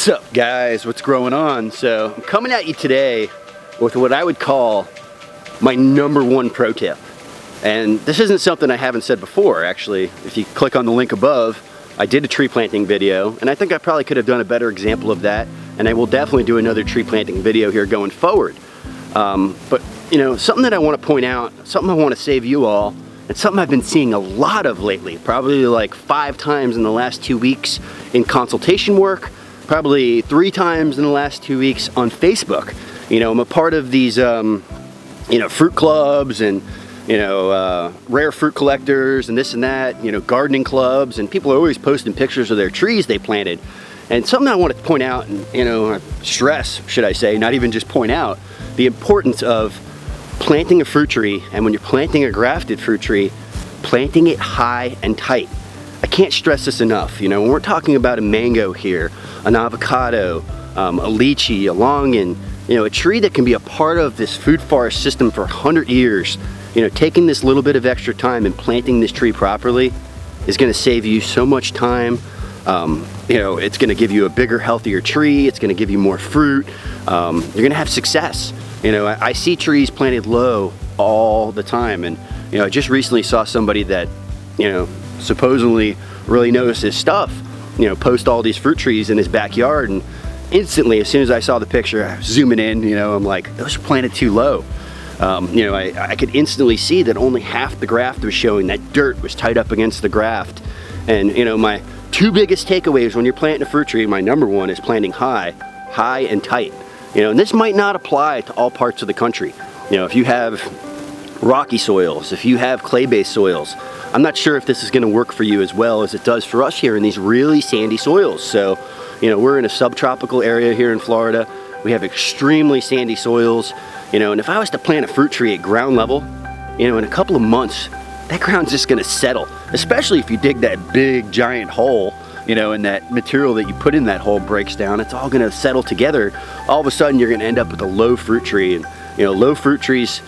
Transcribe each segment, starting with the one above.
What's up, guys? What's going on? So I'm coming at you today with what I would call my #1 pro tip. And this isn't something I haven't said before, actually. If you click on the link above, I did a tree planting video, and I think I probably could have done a better example of that, and I will definitely do another tree planting video here going forward. But you know, something that I want to point out, something I want to save you all, and something I've been seeing a lot of lately, probably like 5 times in the last 2 weeks in consultation work, probably 3 times in the last 2 weeks on Facebook. You know, I'm a part of these, you know, fruit clubs and, you know, rare fruit collectors and this and that, you know, gardening clubs, and people are always posting pictures of their trees they planted. And something I want to point out, and, you know, stress, should I say, not even just point out, the importance of planting a fruit tree, and when you're planting a grafted fruit tree, planting it high and tight. I can't stress this enough. You know, when we're talking about a mango here, an avocado, a lychee, a longan, you know, a tree that can be a part of this food forest system for 100 years, you know, taking this little bit of extra time and planting this tree properly is going to save you so much time. You know, it's going to give you a bigger, healthier tree. It's going to give you more fruit. You're going to have success. You know, I see trees planted low all the time, and you know, I just recently saw somebody that, you know, supposedly really knows his stuff, you know, post all these fruit trees in his backyard, and instantly, as soon as I saw the picture, I was zooming in, you know, I'm like, those are planted too low. You know, I could instantly see that only half the graft was showing, that dirt was tied up against the graft. And you know, my 2 biggest takeaways when you're planting a fruit tree, my #1 is planting high and tight. You know, and this might not apply to all parts of the country. You know, if you have rocky soils, if you have clay-based soils, I'm not sure if this is going to work for you as well as it does for us here in these really sandy soils. So, you know, we're in a subtropical area here in Florida. We have extremely sandy soils. You know, and if I was to plant a fruit tree at ground level, you know, in a couple of months, that ground's just going to settle, especially if you dig that big giant hole, you know, and that material that you put in that hole breaks down. It's all going to settle together. All of a sudden, you're going to end up with a low fruit tree. And you know, low fruit trees,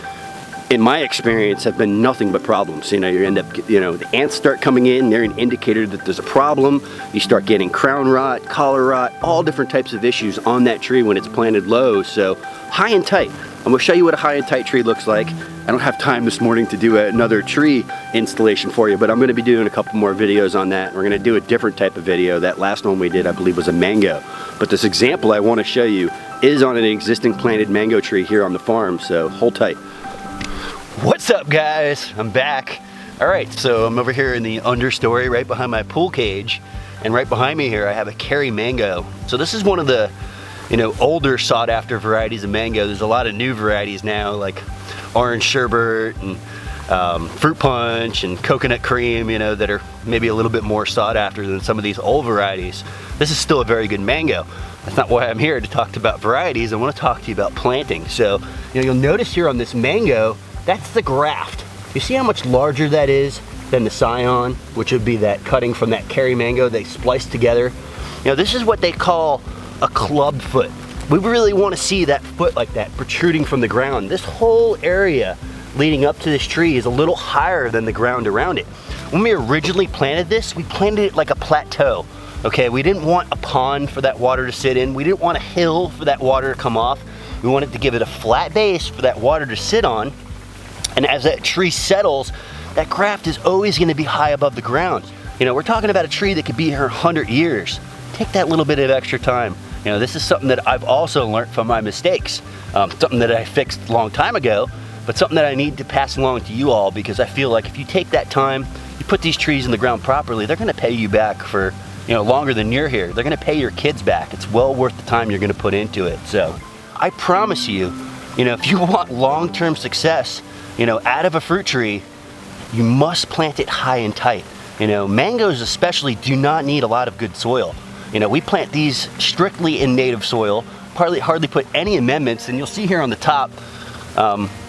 in my experience, have been nothing but problems. You know, you end up, you know, the ants start coming in. They're an indicator that there's a problem. You start getting crown rot, collar rot, all different types of issues on that tree when it's planted low. So high and tight. I'm going to show you what a high and tight tree looks like. I don't have time this morning to do another tree installation for you, but I'm going to be doing a couple more videos on that. We're going to do a different type of video. That last one we did, I believe, was a mango. But this example I want to show you is on an existing planted mango tree here on the farm, so hold tight. What's up, guys? I'm back. All right, so I'm over here in the understory right behind my pool cage, and right behind me here I have a Kerry mango. So this is one of the, you know, older sought after varieties of mango. There's a lot of new varieties now, like orange sherbet and fruit punch and coconut cream, you know, that are maybe a little bit more sought after than some of these old varieties. This is still a very good mango. That's not why I'm here to talk about varieties. I want to talk to you about planting. So, you know, you'll notice here on this mango, that's the graft. You see how much larger that is than the scion, which would be that cutting from that Kerry mango they spliced together. You know, this is what they call a club foot. We really want to see that foot like that protruding from the ground. This whole area leading up to this tree is a little higher than the ground around it. When we originally planted this, we planted it like a plateau. Okay, we didn't want a pond for that water to sit in. We didn't want a hill for that water to come off. We wanted to give it a flat base for that water to sit on. And as that tree settles, that graft is always going to be high above the ground. You know, we're talking about a tree that could be here 100 years. Take that little bit of extra time. You know, this is something that I've also learned from my mistakes. Something that I fixed a long time ago, but something that I need to pass along to you all, because I feel like if you take that time, you put these trees in the ground properly, they're going to pay you back for, you know, longer than you're here. They're going to pay your kids back. It's well worth the time you're going to put into it. So I promise you, you know, if you want long-term success, you know, out of a fruit tree, you must plant it high and tight. You know, mangoes especially do not need a lot of good soil. You know, we plant these strictly in native soil, hardly put any amendments, and you'll see here on the top,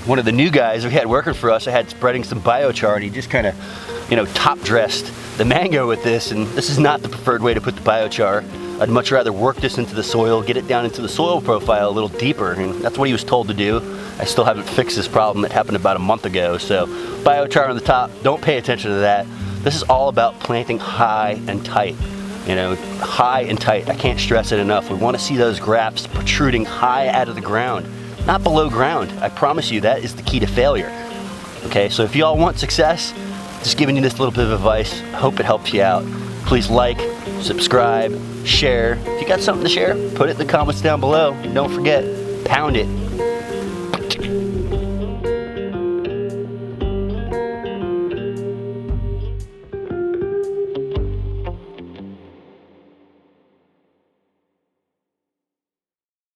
one of the new guys we had working for us, I had spreading some biochar, and he just kind of, you know, top dressed the mango with this, and this is not the preferred way to put the biochar. I'd much rather work this into the soil, get it down into the soil profile a little deeper, and that's what he was told to do. I still haven't fixed this problem. It happened about a month ago, so biochar on the top, don't pay attention to that. This is all about planting high and tight. You know, high and tight. I can't stress it enough. We want to see those grafts protruding high out of the ground, not below ground. I promise you that is the key to failure. Okay, so if you all want success, just giving you this little bit of advice. Hope it helps you out. Please like, subscribe, share. If you got something to share, put it in the comments down below. Don't forget, pound it.